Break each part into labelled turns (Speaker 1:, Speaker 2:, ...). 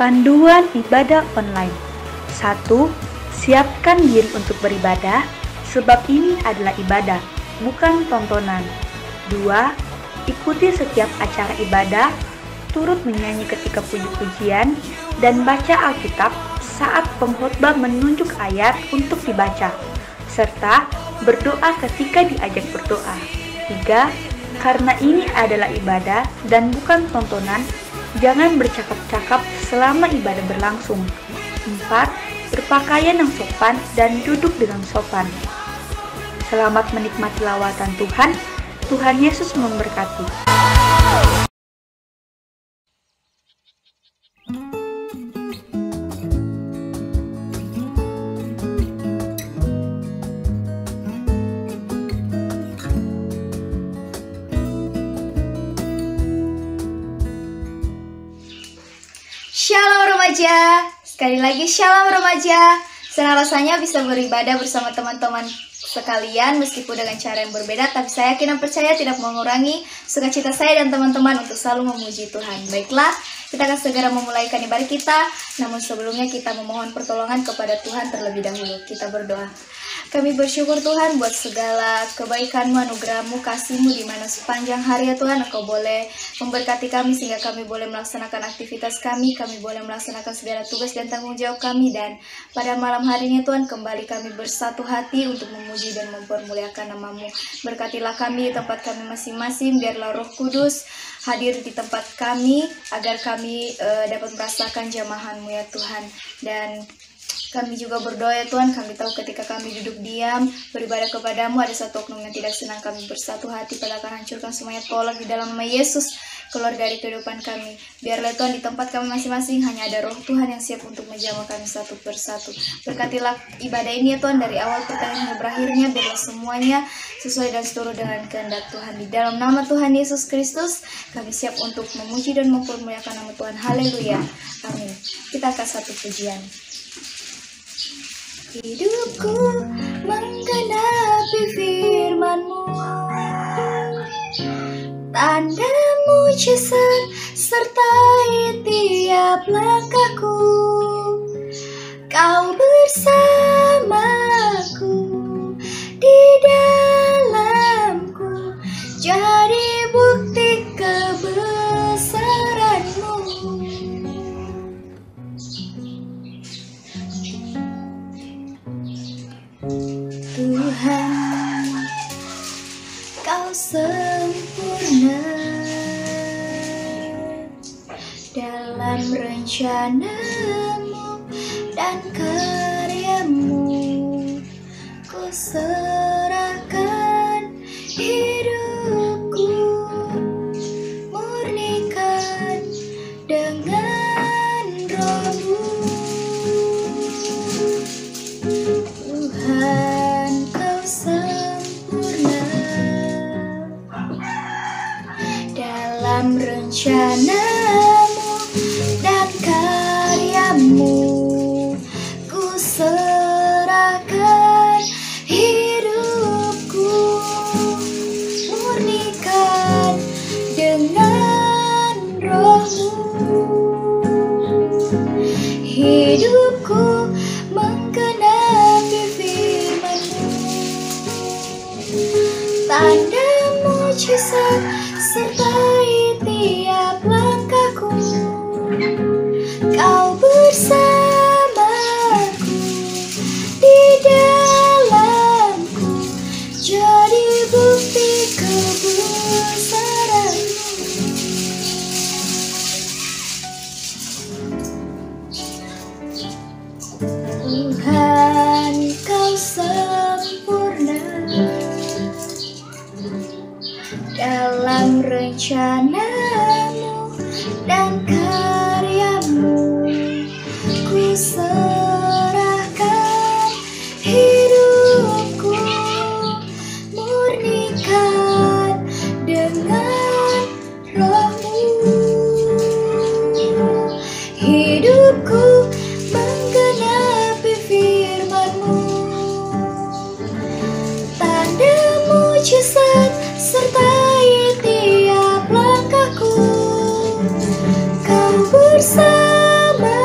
Speaker 1: Panduan ibadah online. 1. Siapkan diri untuk beribadah, sebab ini adalah ibadah, bukan tontonan. 2. Ikuti setiap acara ibadah, turut menyanyi ketika puji-pujian, dan baca Alkitab saat pengkhotbah menunjuk ayat untuk dibaca, serta berdoa ketika diajak berdoa. 3. Karena ini adalah ibadah dan bukan tontonan, jangan bercakap-cakap selama ibadah berlangsung. 4. Berpakaian yang sopan dan duduk dengan sopan. Selamat menikmati lawatan Tuhan. Tuhan Yesus memberkati.
Speaker 2: Shalom remaja, sekali lagi shalom remaja. Senang rasanya bisa beribadah bersama teman-teman sekalian meskipun dengan cara yang berbeda, tapi saya yakin dan percaya tidak mengurangi sukacita saya dan teman-teman untuk selalu memuji Tuhan. Baiklah, kita akan segera memulaikan ibadah kita, namun sebelumnya kita memohon pertolongan kepada Tuhan terlebih dahulu. Kita berdoa. Kami bersyukur Tuhan buat segala kebaikan-Mu, anugerah-Mu, kasih-Mu, di mana sepanjang hari ya Tuhan Engkau boleh memberkati kami sehingga kami boleh melaksanakan aktivitas kami boleh melaksanakan segala tugas dan tanggung jawab kami, dan pada malam hari ini Tuhan kembali kami bersatu hati untuk memuji dan mempermuliakan nama-Mu. Berkatilah kami di tempat kami masing-masing, biarlah Roh Kudus hadir di tempat kami agar kami dapat merasakan jamahan-Mu ya Tuhan. Dan kami juga berdoa ya Tuhan, kami tahu ketika kami duduk diam beribadah kepadamu ada satu oknum yang tidak senang, kami bersatu hati pada akan hancurkan semuanya, tolak di dalam nama Yesus keluar dari kehidupan kami. Biarlah Tuhan di tempat kami masing-masing hanya ada Roh Tuhan yang siap untuk menjamah kami satu persatu. Berkatilah ibadah ini ya Tuhan, dari awal pertengahan hingga berakhirnya, biarlah semuanya sesuai dan seturut dengan kehendak Tuhan. Di dalam nama Tuhan Yesus Kristus kami siap untuk memuji dan mempermuliakan nama Tuhan. Haleluya, amin. Kita akan satu pujian. Hidupku menggenapi firman-Mu, tanda mujizat sertai tiap langkahku. Kau bersamaku, di dalamku, jadi bukti kebesaran-Mu. Tuhan, Kau sempurna dalam rencana-Mu dan karya-Mu. Ku serahkan hidupku, murnikan dengan Roh-Mu. Tuhan, Kau sempurna dalam rencana-Mu dan karya-Mu. Ku serahkan hidupku, murnikan dengan Roh-Mu. Hidupku menggenapi firman-Mu, tanda mujizat sertai tiap langkahku. Kau bersamaku, di dalamku, jadi bukti kebesaran-Mu. Tuhan, Kau sempurna dalam rencana-Mu dan karya-Mu. Ku serahkan hidupku, murnikan dengan Roh-Mu. Hidupku menggenapi firman-Mu, tanda mujizat sertai tiap langkahku. Kau bersama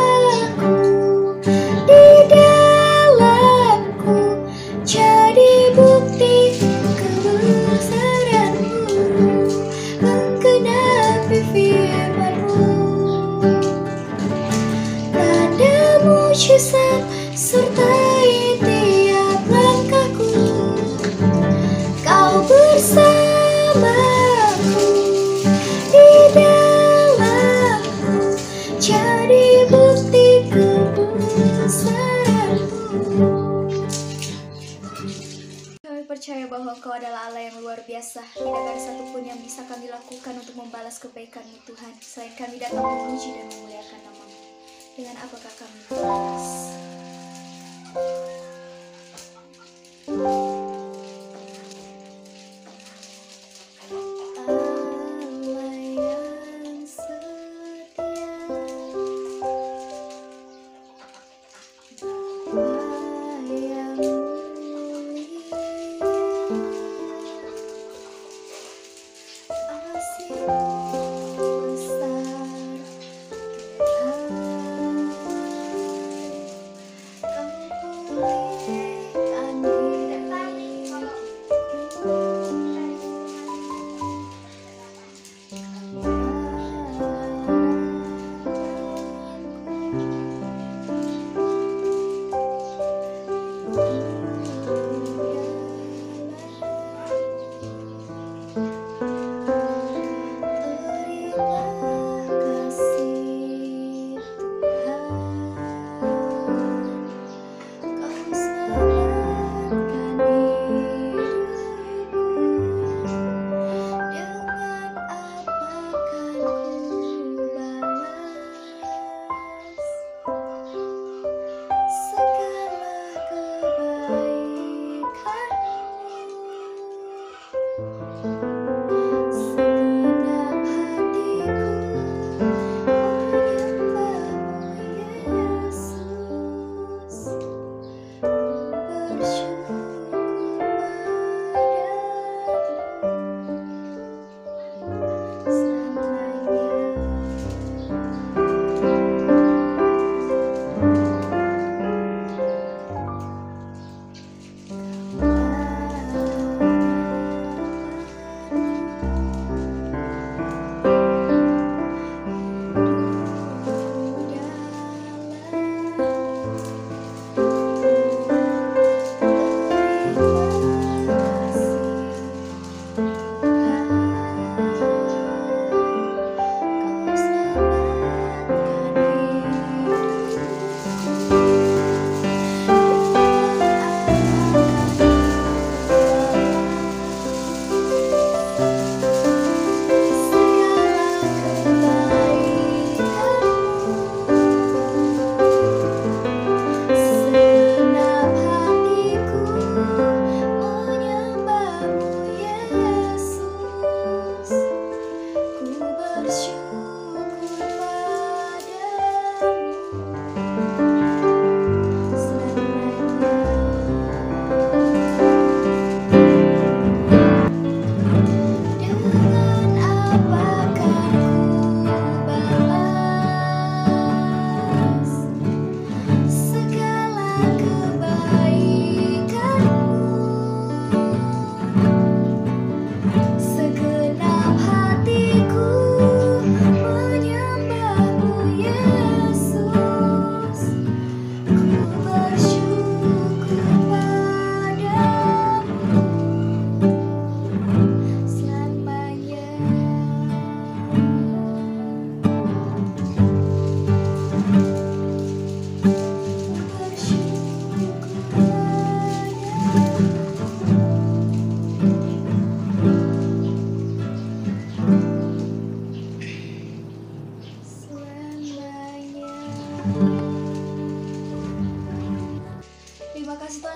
Speaker 2: bahwa Engkau adalah Allah yang luar biasa. Tidak ada satupun yang bisa kami lakukan untuk membalas kebaikan-Mu Tuhan, selain kami datang memuji dan memuliakan nama-Mu. Dengan apakah kami membalas?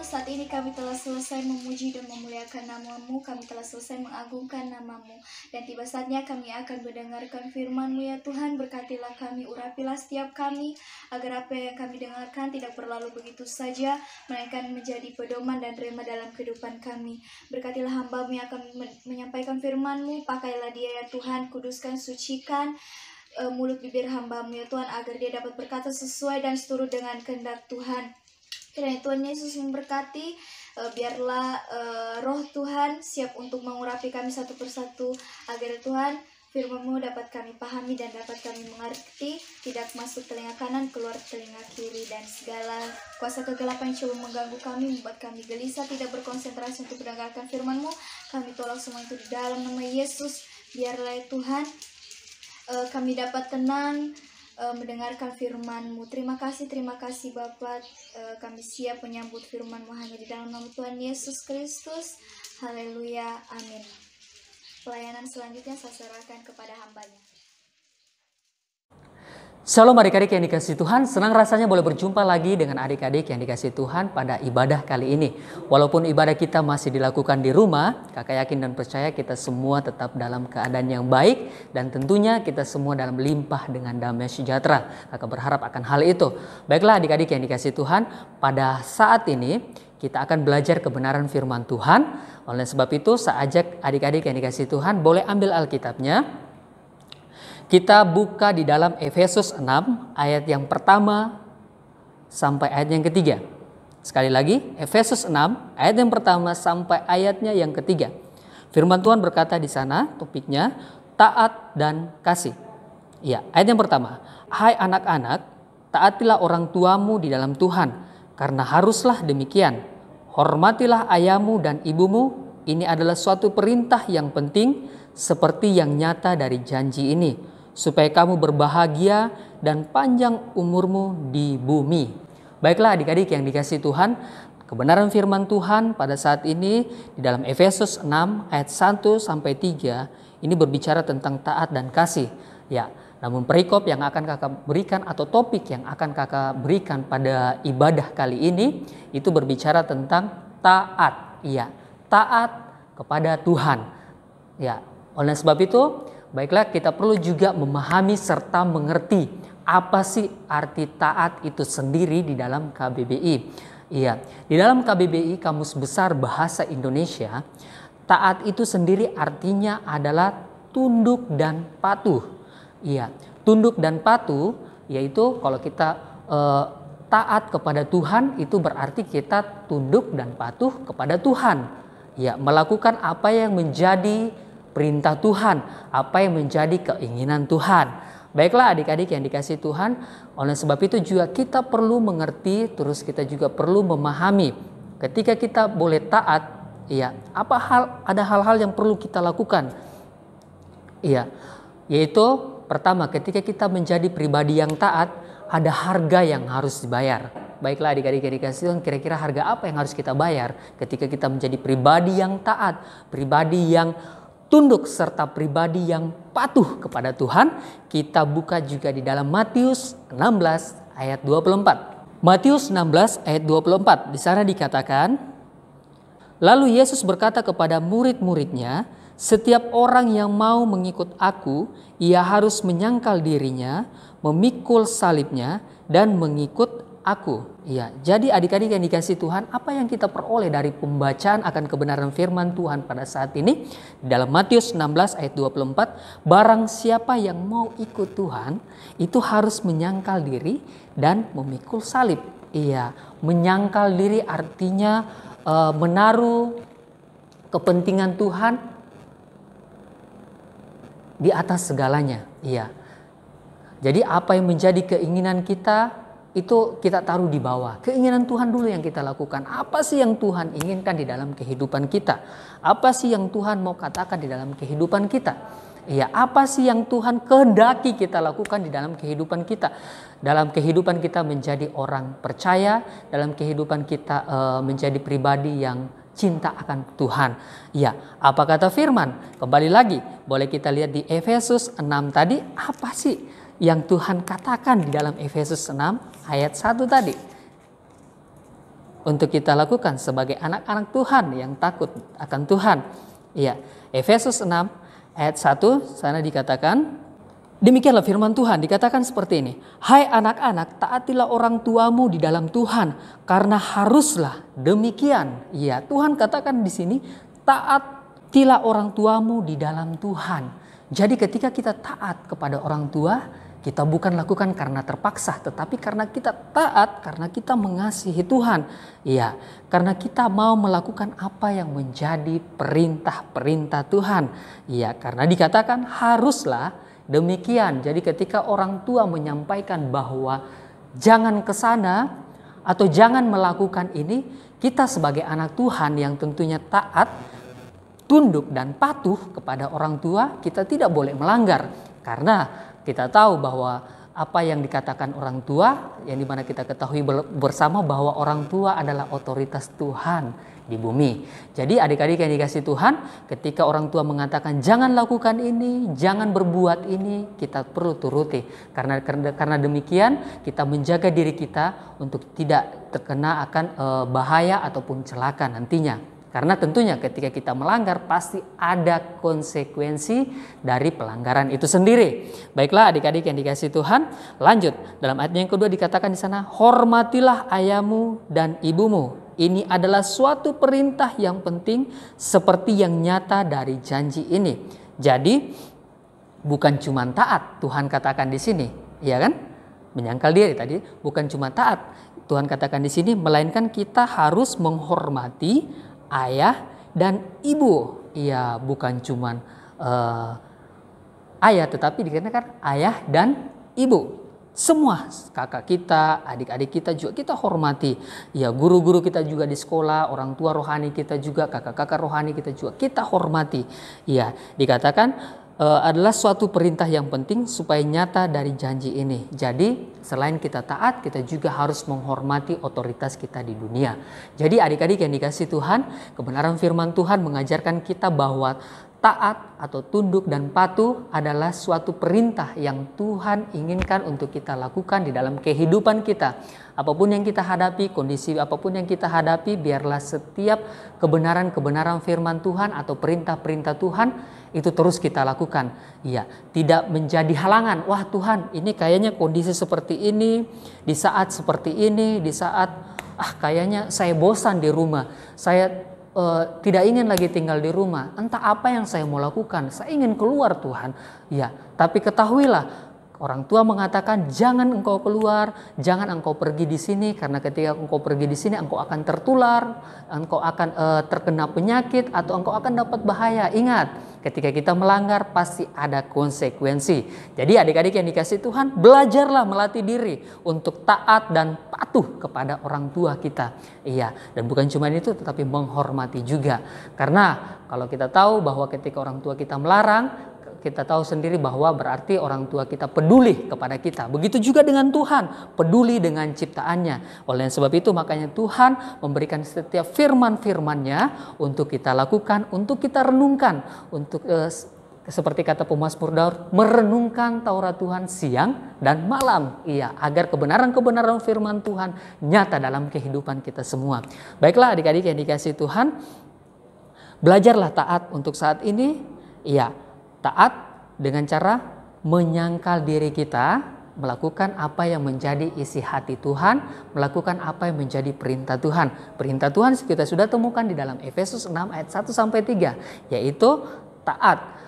Speaker 2: Saat ini kami telah selesai memuji dan memuliakan nama-Mu, kami telah selesai mengagungkan nama-Mu, dan tiba saatnya kami akan mendengarkan firman-Mu ya Tuhan. Berkatilah kami, urapilah setiap kami, agar apa yang kami dengarkan tidak berlalu begitu saja, melainkan menjadi pedoman dan rema dalam kehidupan kami. Berkatilah hamba-Mu yang akan menyampaikan firman-Mu, pakailah dia ya Tuhan, kuduskan, sucikan mulut bibir hamba-Mu ya Tuhan, agar dia dapat berkata sesuai dan seturut dengan kehendak Tuhan. Kiranya Tuhan Yesus memberkati, biarlah roh Tuhan siap untuk mengurapi kami satu persatu, agar Tuhan firman-Mu dapat kami pahami dan dapat kami mengerti, tidak masuk telinga kanan, keluar telinga kiri, dan segala kuasa kegelapan yang coba mengganggu kami, membuat kami gelisah, tidak berkonsentrasi untuk mendengarkan firman-Mu, kami tolak semua itu di dalam nama Yesus. Biarlah Tuhan kami dapat tenang, mendengarkan firman-Mu. Terima kasih Bapa. Kami siap menyambut firman-Mu hanya di dalam nama Tuhan Yesus Kristus. Haleluya, amin. Pelayanan selanjutnya saya serahkan kepada hamba-Nya.
Speaker 3: Shalom adik-adik yang dikasihi Tuhan, senang rasanya boleh berjumpa lagi dengan adik-adik yang dikasihi Tuhan pada ibadah kali ini. Walaupun ibadah kita masih dilakukan di rumah, kakak yakin dan percaya kita semua tetap dalam keadaan yang baik dan tentunya kita semua dalam limpah dengan damai sejahtera. Kakak berharap akan hal itu. Baiklah adik-adik yang dikasihi Tuhan, pada saat ini kita akan belajar kebenaran firman Tuhan. Oleh sebab itu saya ajak adik-adik yang dikasihi Tuhan boleh ambil Alkitabnya. Kita buka di dalam Efesus 6 ayat yang pertama sampai ayat yang ketiga. Sekali lagi, Efesus 6 ayat yang pertama sampai ayatnya yang ketiga. Firman Tuhan berkata di sana, topiknya taat dan kasih. Ya, ayat yang pertama. Hai anak-anak, taatilah orang tuamu di dalam Tuhan, karena haruslah demikian. Hormatilah ayahmu dan ibumu, ini adalah suatu perintah yang penting seperti yang nyata dari janji ini, supaya kamu berbahagia dan panjang umurmu di bumi. Baiklah adik-adik yang dikasihi Tuhan, kebenaran firman Tuhan pada saat ini di dalam Efesus 6 ayat 1 sampai 3 ini berbicara tentang taat dan kasih. Ya, namun perikop yang akan kakak berikan atau topik yang akan kakak berikan pada ibadah kali ini itu berbicara tentang taat. Ya, taat kepada Tuhan. Ya, oleh sebab itu baiklah kita perlu juga memahami serta mengerti apa sih arti taat itu sendiri di dalam KBBI. Iya, di dalam KBBI Kamus Besar Bahasa Indonesia, taat itu sendiri artinya adalah tunduk dan patuh. Iya, tunduk dan patuh yaitu kalau kita taat kepada Tuhan itu berarti kita tunduk dan patuh kepada Tuhan. Ya, melakukan apa yang menjadi perintah Tuhan, apa yang menjadi keinginan Tuhan. Baiklah adik-adik yang dikasihi Tuhan, oleh sebab itu juga kita perlu mengerti, terus kita juga perlu memahami ketika kita boleh taat, ya, ada hal-hal yang perlu kita lakukan. Iya, yaitu pertama ketika kita menjadi pribadi yang taat, ada harga yang harus dibayar. Baiklah adik-adik yang dikasihi Tuhan, kira-kira harga apa yang harus kita bayar ketika kita menjadi pribadi yang taat, pribadi yang tunduk serta pribadi yang patuh kepada Tuhan. Kita buka juga di dalam Matius 16 ayat 24. Matius 16 ayat 24. Di sana dikatakan, lalu Yesus berkata kepada murid-muridnya, setiap orang yang mau mengikut aku, ia harus menyangkal dirinya, memikul salibnya dan mengikut aku. Ya, jadi adik-adik yang dikasihi Tuhan, apa yang kita peroleh dari pembacaan akan kebenaran firman Tuhan pada saat ini dalam Matius 16 ayat 24, barang siapa yang mau ikut Tuhan itu harus menyangkal diri dan memikul salib. Iya, menyangkal diri artinya menaruh kepentingan Tuhan di atas segalanya. Iya. Jadi apa yang menjadi keinginan kita itu kita taruh di bawah. Keinginan Tuhan dulu yang kita lakukan. Apa sih yang Tuhan inginkan di dalam kehidupan kita? Apa sih yang Tuhan mau katakan di dalam kehidupan kita? Ya, apa sih yang Tuhan kehendaki kita lakukan di dalam kehidupan kita? Dalam kehidupan kita menjadi orang percaya, dalam kehidupan kita menjadi pribadi yang cinta akan Tuhan. Ya, apa kata firman? Kembali lagi, boleh kita lihat di Efesus 6 tadi, apa sih yang Tuhan katakan di dalam Efesus 6 ayat 1 tadi. Untuk kita lakukan sebagai anak-anak Tuhan yang takut akan Tuhan. Iya, Efesus 6 ayat 1 sana dikatakan, demikianlah firman Tuhan, dikatakan seperti ini. Hai anak-anak, taatilah orang tuamu di dalam Tuhan, karena haruslah demikian. Iya, Tuhan katakan di sini, taatilah orang tuamu di dalam Tuhan. Jadi ketika kita taat kepada orang tua, kita bukan lakukan karena terpaksa, tetapi karena kita taat, karena kita mengasihi Tuhan. Iya, karena kita mau melakukan apa yang menjadi perintah-perintah Tuhan. Iya, karena dikatakan haruslah demikian. Jadi ketika orang tua menyampaikan bahwa jangan ke sana atau jangan melakukan ini, kita sebagai anak Tuhan yang tentunya taat, tunduk dan patuh kepada orang tua, kita tidak boleh melanggar. Karena kita tahu bahwa apa yang dikatakan orang tua, yang dimana kita ketahui bersama bahwa orang tua adalah otoritas Tuhan di bumi. Jadi adik-adik yang dikasih Tuhan, ketika orang tua mengatakan jangan lakukan ini, jangan berbuat ini, kita perlu turuti. Karena demikian kita menjaga diri kita untuk tidak terkena akan bahaya ataupun celaka nantinya. Karena tentunya ketika kita melanggar pasti ada konsekuensi dari pelanggaran itu sendiri. Baiklah adik-adik yang dikasih Tuhan, lanjut. Dalam ayat yang kedua dikatakan di sana, hormatilah ayahmu dan ibumu. Ini adalah suatu perintah yang penting seperti yang nyata dari janji ini. Jadi bukan cuma taat, Tuhan katakan di sini, ya kan? Menyangkal diri tadi, bukan cuma taat. Tuhan katakan di sini, melainkan kita harus menghormati ayah dan ibu. Iya, bukan cuman ayah, tetapi dikatakan ayah dan ibu. Semua kakak kita, adik-adik kita juga kita hormati. Ya, guru-guru kita juga di sekolah, orang tua rohani kita juga, kakak-kakak rohani kita juga kita hormati. Ya, dikatakan adalah suatu perintah yang penting supaya nyata dari janji ini. Jadi selain kita taat, kita juga harus menghormati otoritas kita di dunia. Jadi adik-adik yang dikasih Tuhan, kebenaran firman Tuhan mengajarkan kita bahwa taat atau tunduk dan patuh adalah suatu perintah yang Tuhan inginkan untuk kita lakukan di dalam kehidupan kita. Apapun yang kita hadapi, kondisi apapun yang kita hadapi, biarlah setiap kebenaran-kebenaran firman Tuhan atau perintah-perintah Tuhan itu terus kita lakukan. Iya, tidak menjadi halangan. Wah Tuhan, ini kayaknya kondisi seperti ini, di saat seperti ini, di saat kayaknya saya bosan di rumah. Saya tidak ingin lagi tinggal di rumah. Entah apa yang saya mau lakukan. Saya ingin keluar Tuhan. Ya, tapi ketahuilah, orang tua mengatakan jangan engkau keluar, jangan engkau pergi di sini, karena ketika engkau pergi di sini engkau akan tertular, engkau akan terkena penyakit atau engkau akan dapat bahaya. Ingat, ketika kita melanggar pasti ada konsekuensi. Jadi adik-adik yang dikasih Tuhan, belajarlah melatih diri untuk taat dan patuh kepada orang tua kita. Iya, dan bukan cuma itu tetapi menghormati juga. Karena kalau kita tahu bahwa ketika orang tua kita melarang, kita tahu sendiri bahwa berarti orang tua kita peduli kepada kita. Begitu juga dengan Tuhan, peduli dengan ciptaannya. Oleh sebab itu makanya Tuhan memberikan setiap firman-firman-Nya untuk kita lakukan, untuk kita renungkan, untuk seperti kata pemazmur Daud, merenungkan Taurat Tuhan siang dan malam. Iya, agar kebenaran-kebenaran firman Tuhan nyata dalam kehidupan kita semua. Baiklah adik-adik yang dikasih Tuhan, belajarlah taat untuk saat ini. Iya, taat dengan cara menyangkal diri kita, melakukan apa yang menjadi isi hati Tuhan, melakukan apa yang menjadi perintah Tuhan. Perintah Tuhan kita sudah temukan di dalam Efesus 6 ayat 1-3, yaitu taat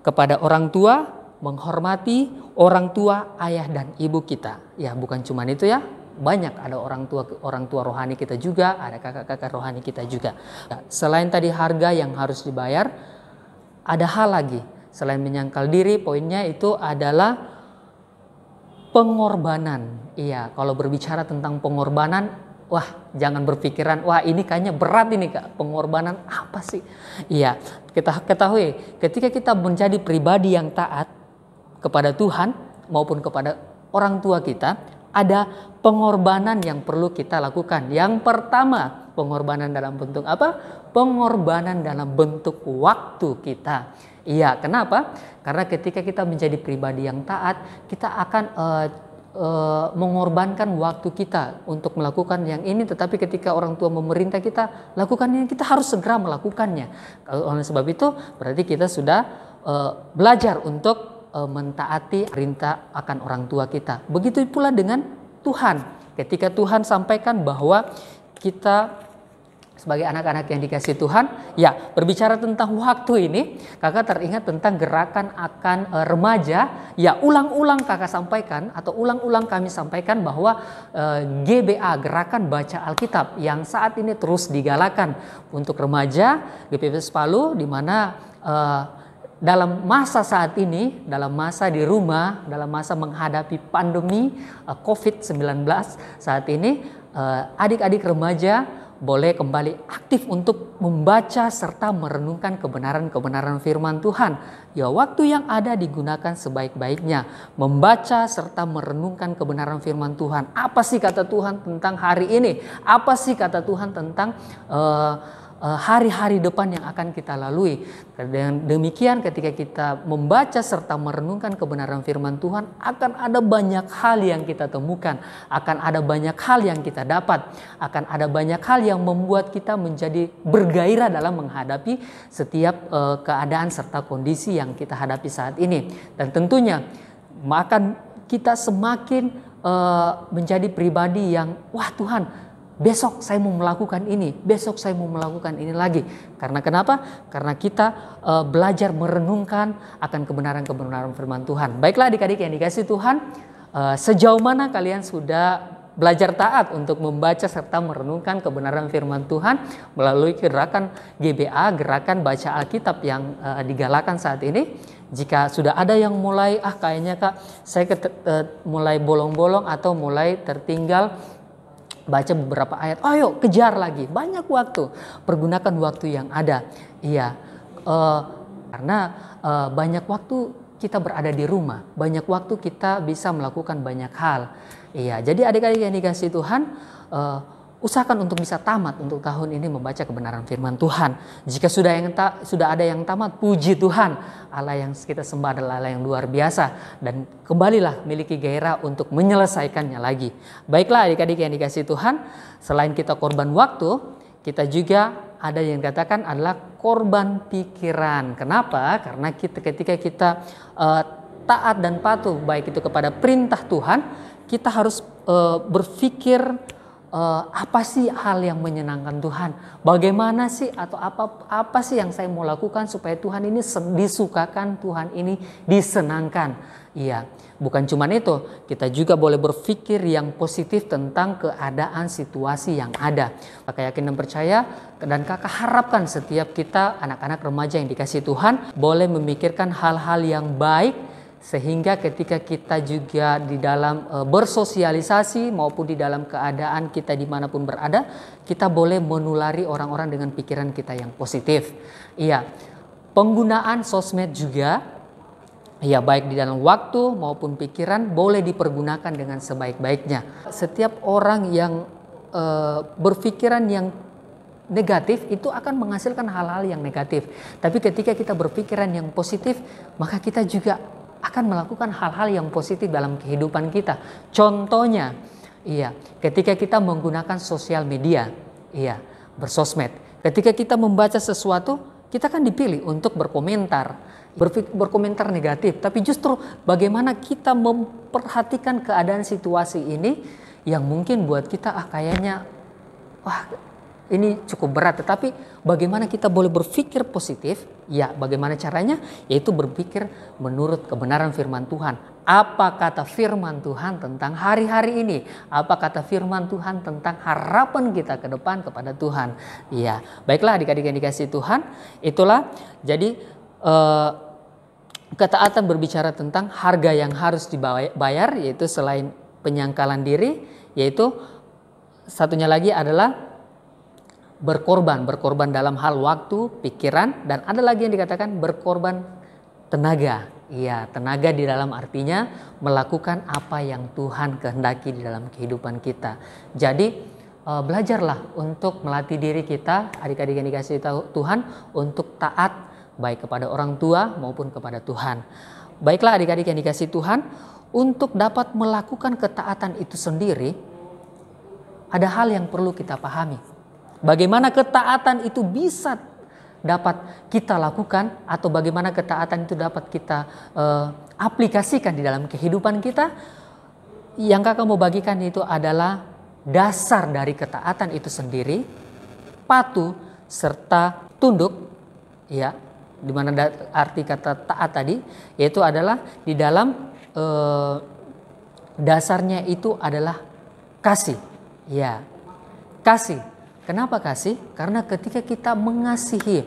Speaker 3: kepada orang tua, menghormati orang tua, ayah dan ibu kita. Ya, bukan cuma itu ya. Banyak ada orang tua rohani kita juga, ada kakak-kakak rohani kita juga. Nah, selain tadi harga yang harus dibayar, ada hal lagi. Selain menyangkal diri, poinnya itu adalah pengorbanan. Iya, kalau berbicara tentang pengorbanan, wah jangan berpikiran, wah ini kayaknya berat ini Kak. Pengorbanan apa sih? Iya, kita ketahui ketika kita menjadi pribadi yang taat kepada Tuhan maupun kepada orang tua kita, ada pengorbanan yang perlu kita lakukan. Yang pertama, pengorbanan dalam bentuk apa? Pengorbanan dalam bentuk waktu kita. Iya, kenapa? Karena ketika kita menjadi pribadi yang taat, kita akan mengorbankan waktu kita untuk melakukan yang ini. Tetapi ketika orang tua memerintah kita lakukan ini, kita harus segera melakukannya. Oleh sebab itu, berarti kita sudah belajar untuk mentaati perintah akan orang tua kita. Begitu pula dengan Tuhan. Ketika Tuhan sampaikan bahwa kita sebagai anak-anak yang dikasih Tuhan, ya berbicara tentang waktu ini, kakak teringat tentang gerakan akan remaja. Ya ulang-ulang kakak sampaikan atau ulang-ulang kami sampaikan bahwa GBA, Gerakan Baca Alkitab, yang saat ini terus digalakan untuk remaja GPIPS Palu, di mana dalam masa saat ini, dalam masa di rumah, dalam masa menghadapi pandemi COVID-19 saat ini, adik-adik remaja boleh kembali aktif untuk membaca serta merenungkan kebenaran-kebenaran firman Tuhan. Ya, waktu yang ada digunakan sebaik-baiknya. Membaca serta merenungkan kebenaran firman Tuhan. Apa sih kata Tuhan tentang hari ini? Apa sih kata Tuhan tentang hari-hari depan yang akan kita lalui. Dengan demikian ketika kita membaca serta merenungkan kebenaran firman Tuhan, akan ada banyak hal yang kita temukan, akan ada banyak hal yang kita dapat, akan ada banyak hal yang membuat kita menjadi bergairah dalam menghadapi setiap keadaan serta kondisi yang kita hadapi saat ini. Dan tentunya akan kita semakin menjadi pribadi yang, wah Tuhan, besok saya mau melakukan ini, besok saya mau melakukan ini lagi. Karena kenapa? Karena kita belajar merenungkan akan kebenaran-kebenaran firman Tuhan. Baiklah adik-adik yang dikasihi Tuhan, sejauh mana kalian sudah belajar taat untuk membaca serta merenungkan kebenaran firman Tuhan melalui gerakan GBA, gerakan baca Alkitab yang digalakan saat ini? Jika sudah ada yang mulai, kayaknya Kak, saya mulai bolong-bolong atau mulai tertinggal baca beberapa ayat, ayo kejar lagi, banyak waktu, pergunakan waktu yang ada. Iya, karena banyak waktu kita berada di rumah, banyak waktu kita bisa melakukan banyak hal. Iya, jadi adik-adik yang dikasihi Tuhan, usahakan untuk bisa tamat untuk tahun ini membaca kebenaran firman Tuhan. Jika sudah ada yang tamat, puji Tuhan, Allah yang kita sembah adalah Allah yang luar biasa, dan kembalilah miliki gairah untuk menyelesaikannya lagi. Baiklah adik-adik yang dikasihi Tuhan, selain kita korban waktu, kita juga ada yang dikatakan adalah korban pikiran. Kenapa? Karena ketika kita taat dan patuh baik itu kepada perintah Tuhan, kita harus berpikir apa sih hal yang menyenangkan Tuhan? Bagaimana sih atau apa sih yang saya mau lakukan supaya Tuhan ini disukakan, Tuhan ini disenangkan? Iya, bukan cuma itu, kita juga boleh berpikir yang positif tentang keadaan situasi yang ada. Kakak yakin dan percaya dan kakak harapkan setiap kita anak-anak remaja yang dikasihi Tuhan boleh memikirkan hal-hal yang baik, sehingga ketika kita juga di dalam bersosialisasi maupun di dalam keadaan kita dimanapun berada, kita boleh menulari orang-orang dengan pikiran kita yang positif. Iya, penggunaan sosmed juga, ya baik di dalam waktu maupun pikiran boleh dipergunakan dengan sebaik-baiknya. Setiap orang yang berpikiran yang negatif itu akan menghasilkan hal-hal yang negatif. Tapi ketika kita berpikiran yang positif, maka kita juga akan melakukan hal-hal yang positif dalam kehidupan kita. Contohnya, ketika kita menggunakan sosial media, bersosmed. Ketika kita membaca sesuatu, kita kan dipilih untuk berkomentar negatif. Tapi justru bagaimana kita memperhatikan keadaan situasi ini yang mungkin buat kita kayaknya, wah ini cukup berat, tetapi bagaimana kita boleh berpikir positif? Ya, bagaimana caranya? Yaitu berpikir menurut kebenaran firman Tuhan. Apa kata firman Tuhan tentang hari-hari ini? Apa kata firman Tuhan tentang harapan kita ke depan kepada Tuhan? Ya, baiklah adik-adik yang dikasihi Tuhan, itulah jadi ketaatan berbicara tentang harga yang harus dibayar, yaitu selain penyangkalan diri, yaitu satunya lagi adalah berkorban dalam hal waktu, pikiran, dan ada lagi yang dikatakan berkorban tenaga. Iya, tenaga di dalam artinya melakukan apa yang Tuhan kehendaki di dalam kehidupan kita. Jadi belajarlah untuk melatih diri kita, adik-adik yang dikasihi Tuhan, untuk taat baik kepada orang tua maupun kepada Tuhan. Baiklah adik-adik yang dikasihi Tuhan, untuk dapat melakukan ketaatan itu sendiri, ada hal yang perlu kita pahami. Bagaimana ketaatan itu bisa dapat kita lakukan, atau bagaimana ketaatan itu dapat kita aplikasikan di dalam kehidupan kita. Yang kakak mau bagikan itu adalah dasar dari ketaatan itu sendiri, patuh serta tunduk. Ya, di mana arti kata taat tadi, yaitu adalah di dalam dasarnya itu adalah kasih. Ya, kasih. Kenapa kasih? Karena ketika kita mengasihi,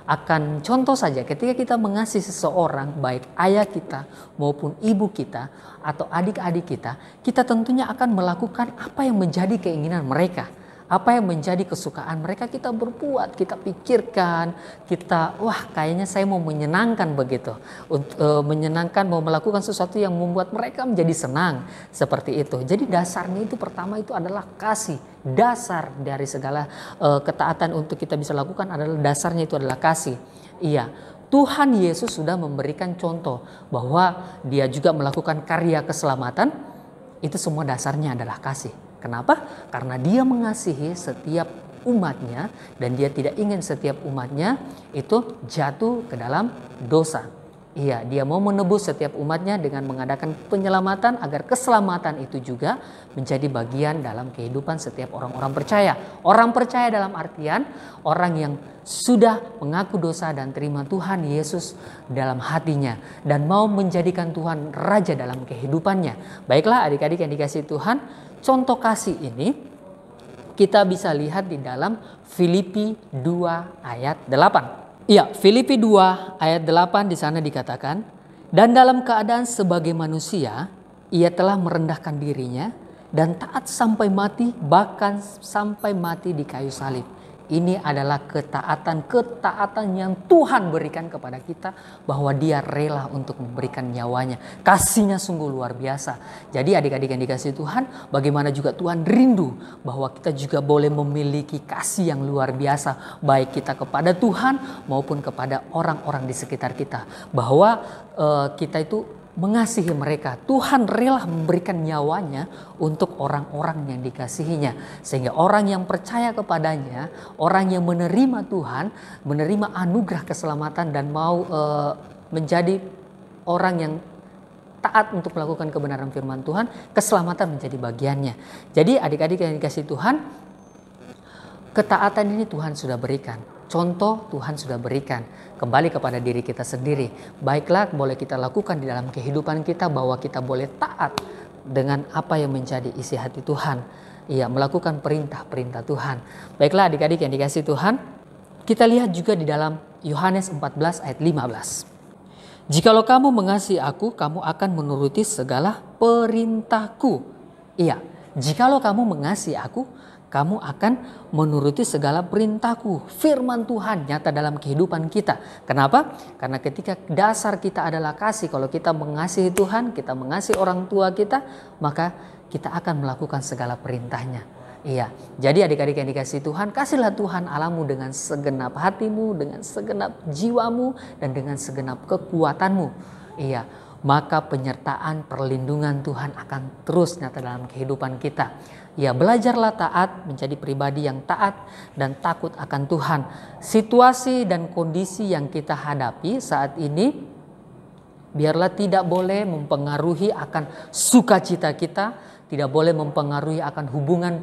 Speaker 3: akan contoh saja ketika kita mengasihi seseorang, baik ayah kita maupun ibu kita atau adik-adik kita, kita tentunya akan melakukan apa yang menjadi keinginan mereka. Apa yang menjadi kesukaan mereka kita berbuat, kita pikirkan, kita kayaknya saya mau menyenangkan begitu. Menyenangkan, mau melakukan sesuatu yang membuat mereka menjadi senang. Seperti itu. Jadi dasarnya itu pertama itu adalah kasih. Dasar dari segala ketaatan untuk kita bisa lakukan adalah dasarnya itu adalah kasih. Iya, Tuhan Yesus sudah memberikan contoh bahwa dia juga melakukan karya keselamatan. Itu semua dasarnya adalah kasih. Kenapa? Karena dia mengasihi setiap umatnya dan dia tidak ingin setiap umatnya itu jatuh ke dalam dosa. Iya, dia mau menebus setiap umatnya dengan mengadakan penyelamatan agar keselamatan itu juga menjadi bagian dalam kehidupan setiap orang-orang percaya. Orang percaya dalam artian orang yang sudah mengaku dosa dan terima Tuhan Yesus dalam hatinya dan mau menjadikan Tuhan raja dalam kehidupannya. Baiklah adik-adik yang dikasihi Tuhan, contoh kasih ini kita bisa lihat di dalam Filipi 2 ayat 8. Iya, Filipi 2 ayat 8 di sana dikatakan, dan dalam keadaan sebagai manusia, ia telah merendahkan dirinya dan taat sampai mati, bahkan sampai mati di kayu salib. Ini adalah ketaatan yang Tuhan berikan kepada kita, bahwa dia rela untuk memberikan nyawanya. Kasihnya sungguh luar biasa. Jadi adik-adik yang dikasihi Tuhan, bagaimana juga Tuhan rindu bahwa kita juga boleh memiliki kasih yang luar biasa. Baik kita kepada Tuhan maupun kepada orang-orang di sekitar kita. Bahwa kita itu mengasihi mereka. Tuhan rela memberikan nyawanya untuk orang-orang yang dikasihinya. Sehingga orang yang percaya kepadanya, orang yang menerima Tuhan, menerima anugerah keselamatan dan mau menjadi orang yang taat untuk melakukan kebenaran firman Tuhan, keselamatan menjadi bagiannya. Jadi adik-adik yang dikasihi Tuhan, ketaatan ini Tuhan sudah berikan. Contoh Tuhan sudah berikan. Kembali kepada diri kita sendiri. Baiklah, boleh kita lakukan di dalam kehidupan kita bahwa kita boleh taat dengan apa yang menjadi isi hati Tuhan. Iya, melakukan perintah-perintah Tuhan. Baiklah adik-adik yang dikasihi Tuhan, kita lihat juga di dalam Yohanes 14 ayat 15. Jikalau kamu mengasihi aku, kamu akan menuruti segala perintahku. Iya, jikalau kamu mengasihi aku, kamu akan menuruti segala perintahku. Firman Tuhan nyata dalam kehidupan kita. Kenapa? Karena ketika dasar kita adalah kasih. Kalau kita mengasihi Tuhan, kita mengasihi orang tua kita, maka kita akan melakukan segala perintahnya. Iya, jadi adik-adik yang dikasihi Tuhan, kasihlah Tuhan Allahmu dengan segenap hatimu, dengan segenap jiwamu, dan dengan segenap kekuatanmu. Iya, maka penyertaan perlindungan Tuhan akan terus nyata dalam kehidupan kita. Ya, belajarlah taat, menjadi pribadi yang taat dan takut akan Tuhan. Situasi dan kondisi yang kita hadapi saat ini, biarlah tidak boleh mempengaruhi akan sukacita kita, tidak boleh mempengaruhi akan hubungan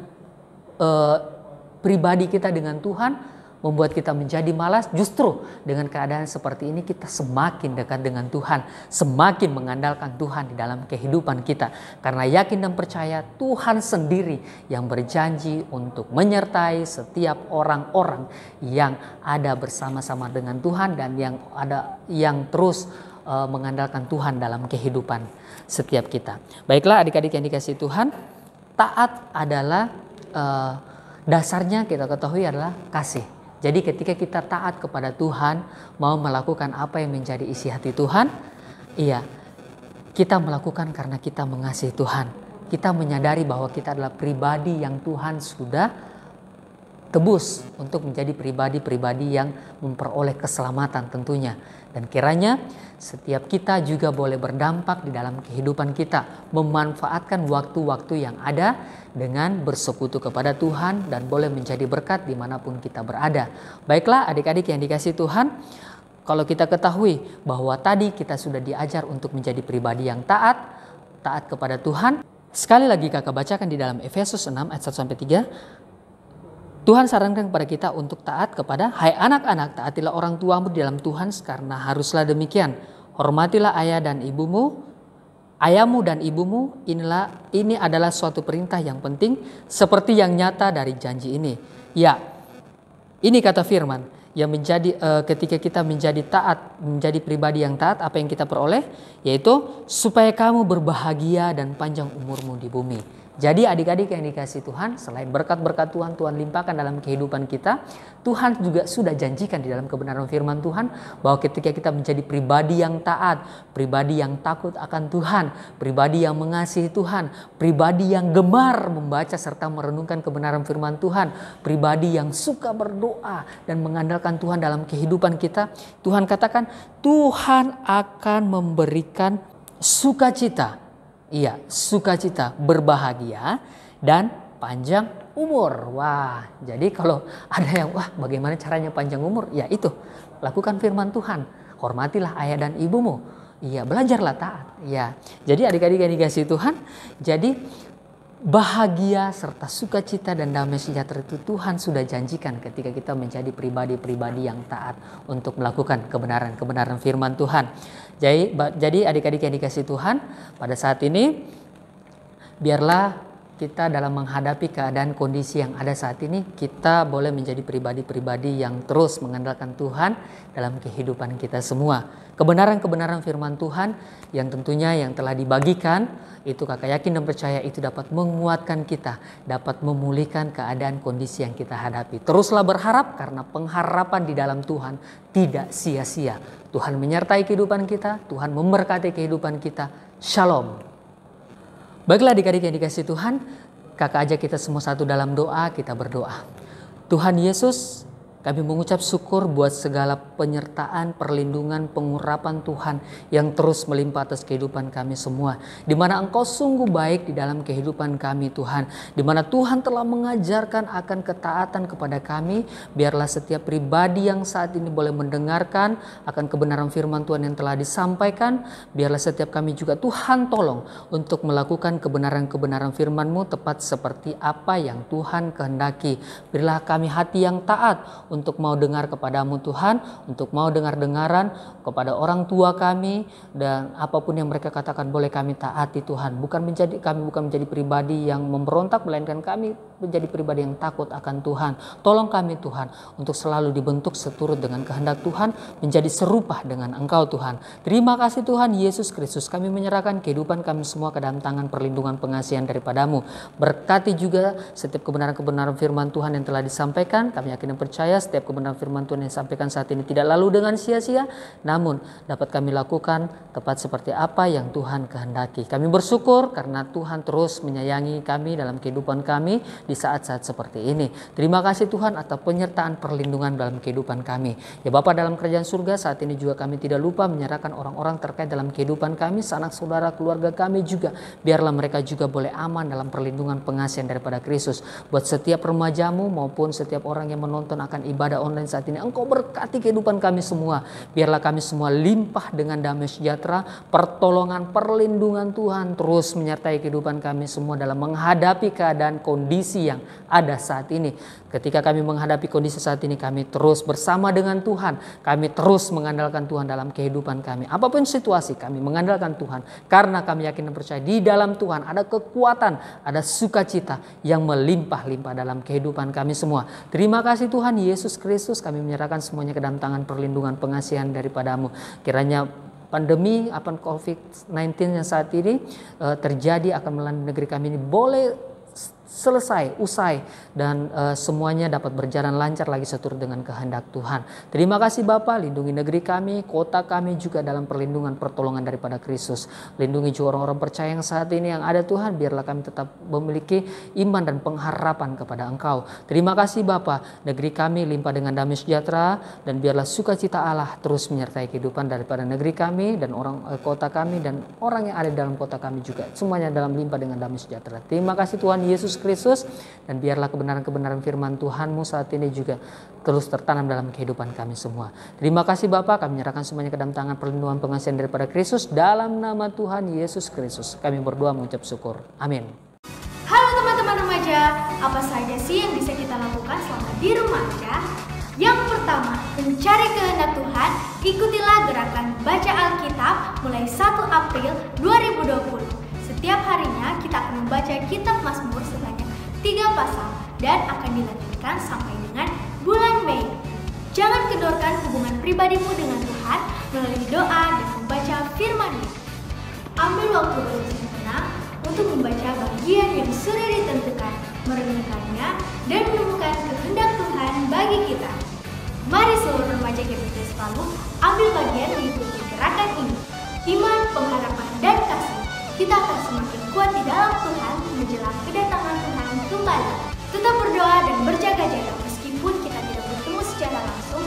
Speaker 3: pribadi kita dengan Tuhan, membuat kita menjadi malas. Justru dengan keadaan seperti ini kita semakin dekat dengan Tuhan, semakin mengandalkan Tuhan di dalam kehidupan kita. Karena yakin dan percaya Tuhan sendiri yang berjanji untuk menyertai setiap orang-orang yang ada bersama-sama dengan Tuhan dan yang terus mengandalkan Tuhan dalam kehidupan setiap kita. Baiklah adik-adik yang dikasihi Tuhan, taat adalah dasarnya kita ketahui adalah kasih. Jadi ketika kita taat kepada Tuhan, mau melakukan apa yang menjadi isi hati Tuhan, iya, kita melakukan karena kita mengasihi Tuhan. Kita menyadari bahwa kita adalah pribadi yang Tuhan sudah tebus untuk menjadi pribadi-pribadi yang memperoleh keselamatan tentunya. Dan kiranya setiap kita juga boleh berdampak di dalam kehidupan kita, memanfaatkan waktu-waktu yang ada dengan bersekutu kepada Tuhan dan boleh menjadi berkat dimanapun kita berada. Baiklah adik-adik yang dikasihi Tuhan, kalau kita ketahui bahwa tadi kita sudah diajar untuk menjadi pribadi yang taat kepada Tuhan. Sekali lagi kakak bacakan di dalam Efesus 6 ayat 1-3. Tuhan sarankan kepada kita untuk taat kepada, hai anak-anak, taatilah orang tuamu di dalam Tuhan, karena haruslah demikian. Hormatilah ayahmu dan ibumu. Ini adalah suatu perintah yang penting, seperti yang nyata dari janji ini. Ya, ini kata firman yang menjadi ketika kita menjadi taat, menjadi pribadi yang taat, apa yang kita peroleh, yaitu supaya kamu berbahagia dan panjang umurmu di bumi. Jadi adik-adik yang dikasih Tuhan, selain berkat-berkat Tuhan, Tuhan limpahkan dalam kehidupan kita, Tuhan juga sudah janjikan di dalam kebenaran firman Tuhan bahwa ketika kita menjadi pribadi yang taat, pribadi yang takut akan Tuhan, pribadi yang mengasihi Tuhan, pribadi yang gemar membaca serta merenungkan kebenaran firman Tuhan, pribadi yang suka berdoa dan mengandalkan Tuhan dalam kehidupan kita, Tuhan katakan Tuhan akan memberikan sukacita. Iya, sukacita, berbahagia, dan panjang umur. Wah, jadi kalau ada yang, bagaimana caranya panjang umur? Ya itu, lakukan firman Tuhan. Hormatilah ayah dan ibumu. Iya, belajarlah taat. Ya, jadi adik-adik yang dikasihi Tuhan, jadi bahagia serta sukacita dan damai sejahtera itu Tuhan sudah janjikan ketika kita menjadi pribadi-pribadi yang taat untuk melakukan kebenaran firman Tuhan. Jadi adik-adik yang dikasihi Tuhan, pada saat ini biarlah kita dalam menghadapi keadaan kondisi yang ada saat ini, kita boleh menjadi pribadi-pribadi yang terus mengandalkan Tuhan dalam kehidupan kita semua. Kebenaran-kebenaran firman Tuhan yang tentunya yang telah dibagikan, itu kakak yakin dan percaya itu dapat menguatkan kita, dapat memulihkan keadaan kondisi yang kita hadapi. Teruslah berharap karena pengharapan di dalam Tuhan tidak sia-sia. Tuhan menyertai kehidupan kita, Tuhan memberkati kehidupan kita. Shalom. Baiklah adik-adik yang dikasihi Tuhan, kakak ajak kita semua satu dalam doa, kita berdoa. Tuhan Yesus, kami mengucap syukur buat segala penyertaan, perlindungan, pengurapan Tuhan yang terus melimpah atas kehidupan kami semua. Di mana Engkau sungguh baik di dalam kehidupan kami Tuhan. Di mana Tuhan telah mengajarkan akan ketaatan kepada kami. Biarlah setiap pribadi yang saat ini boleh mendengarkan akan kebenaran firman Tuhan yang telah disampaikan. Biarlah setiap kami juga Tuhan tolong untuk melakukan kebenaran-kebenaran firman-Mu tepat seperti apa yang Tuhan kehendaki. Berilah kami hati yang taat untuk mau dengar kepadamu Tuhan, untuk mau dengar-dengaran kepada orang tua kami, dan apapun yang mereka katakan boleh kami taati Tuhan. Kami bukan menjadi pribadi yang memberontak, melainkan kami menjadi pribadi yang takut akan Tuhan. Tolong kami Tuhan untuk selalu dibentuk seturut dengan kehendak Tuhan, menjadi serupa dengan Engkau Tuhan. Terima kasih Tuhan Yesus Kristus, kami menyerahkan kehidupan kami semua ke dalam tangan perlindungan pengasihan daripadamu. Berkati juga setiap kebenaran-kebenaran firman Tuhan yang telah disampaikan. Kami yakin dan percaya setiap kebenaran firman Tuhan yang disampaikan saat ini tidak lalu dengan sia-sia, namun dapat kami lakukan tepat seperti apa yang Tuhan kehendaki. Kami bersyukur karena Tuhan terus menyayangi kami dalam kehidupan kami di saat-saat seperti ini. Terima kasih Tuhan atas penyertaan perlindungan dalam kehidupan kami. Ya Bapa dalam kerajaan surga, saat ini juga kami tidak lupa menyerahkan orang-orang terkait dalam kehidupan kami, sanak saudara, keluarga kami juga. Biarlah mereka juga boleh aman dalam perlindungan pengasihan daripada Kristus. Buat setiap remajamu maupun setiap orang yang menonton akan ibadah online saat ini, Engkau berkati kehidupan kami semua. Biarlah kami semua limpah dengan damai sejahtera, pertolongan, perlindungan Tuhan terus menyertai kehidupan kami semua dalam menghadapi keadaan kondisi yang ada saat ini. Ketika kami menghadapi kondisi saat ini, kami terus bersama dengan Tuhan. Kami terus mengandalkan Tuhan dalam kehidupan kami. Apapun situasi, kami mengandalkan Tuhan. Karena kami yakin dan percaya di dalam Tuhan ada kekuatan, ada sukacita yang melimpah-limpah dalam kehidupan kami semua. Terima kasih Tuhan Yesus Kristus, kami menyerahkan semuanya ke dalam tangan perlindungan pengasihan daripadamu. Kiranya pandemi COVID-19 yang saat ini terjadi akan melanda negeri kami ini boleh selesai, usai, dan semuanya dapat berjalan lancar lagi seturut dengan kehendak Tuhan. Terima kasih Bapa, lindungi negeri kami, kota kami juga dalam perlindungan pertolongan daripada Kristus. Lindungi juga orang-orang percaya yang saat ini yang ada Tuhan, biarlah kami tetap memiliki iman dan pengharapan kepada Engkau. Terima kasih Bapa, negeri kami limpah dengan damai sejahtera, dan biarlah sukacita Allah terus menyertai kehidupan daripada negeri kami dan orang kota kami dan orang yang ada di dalam kota kami juga. Semuanya dalam limpah dengan damai sejahtera. Terima kasih Tuhan Yesus Kristus, dan biarlah kebenaran-kebenaran firman Tuhan-Mu saat ini juga terus tertanam dalam kehidupan kami semua. Terima kasih Bapa, kami menyerahkan semuanya ke dalam tangan perlindungan pengasihan daripada Kristus, dalam nama Tuhan Yesus Kristus kami berdoa mengucap syukur. Amin.
Speaker 2: Halo teman-teman remaja, apa saja sih yang bisa kita lakukan selama di rumah aja? Yang pertama, mencari kehendak Tuhan. Ikutilah gerakan baca Alkitab mulai 1 April 2020. Setiap harinya kita akan membaca kitab Mazmur sebanyak 3 pasal dan akan dilanjutkan sampai dengan bulan Mei. Jangan kendorkan hubungan pribadimu dengan Tuhan melalui doa dan membaca firman-Nya. Ambil waktu yang tenang untuk membaca bagian yang sudah merenungkannya, dan menemukan kehendak Tuhan bagi kita. Mari seluruh remaja GBTS Palu ambil bagian mengikuti gerakan ini. Iman, pengharapan, dan kasih. Kita akan semakin kuat di dalam Tuhan menjelang kedatangan Tuhan kembali. Tetap berdoa dan berjaga-jaga meskipun kita tidak bertemu secara langsung.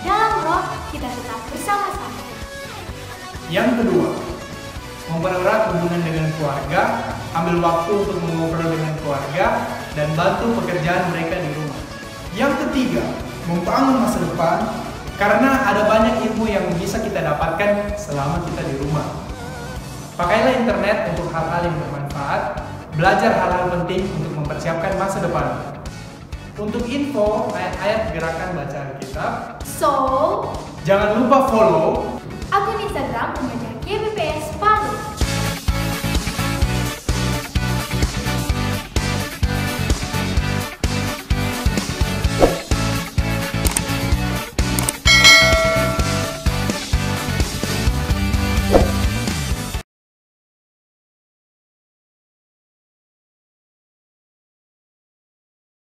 Speaker 2: Dalam roh kita tetap bersama-sama.
Speaker 4: Yang kedua, mempererat hubungan dengan keluarga, ambil waktu untuk mengobrol dengan keluarga, dan bantu pekerjaan mereka di rumah. Yang ketiga, membangun masa depan, karena ada banyak ilmu yang bisa kita dapatkan selama kita di rumah. Pakailah internet untuk hal-hal yang bermanfaat, belajar hal-hal penting untuk mempersiapkan masa depan. Untuk info ayat-ayat gerakan baca Alkitab,
Speaker 2: So,
Speaker 4: jangan lupa follow
Speaker 2: akun Instagram Remaja GBPS Palu.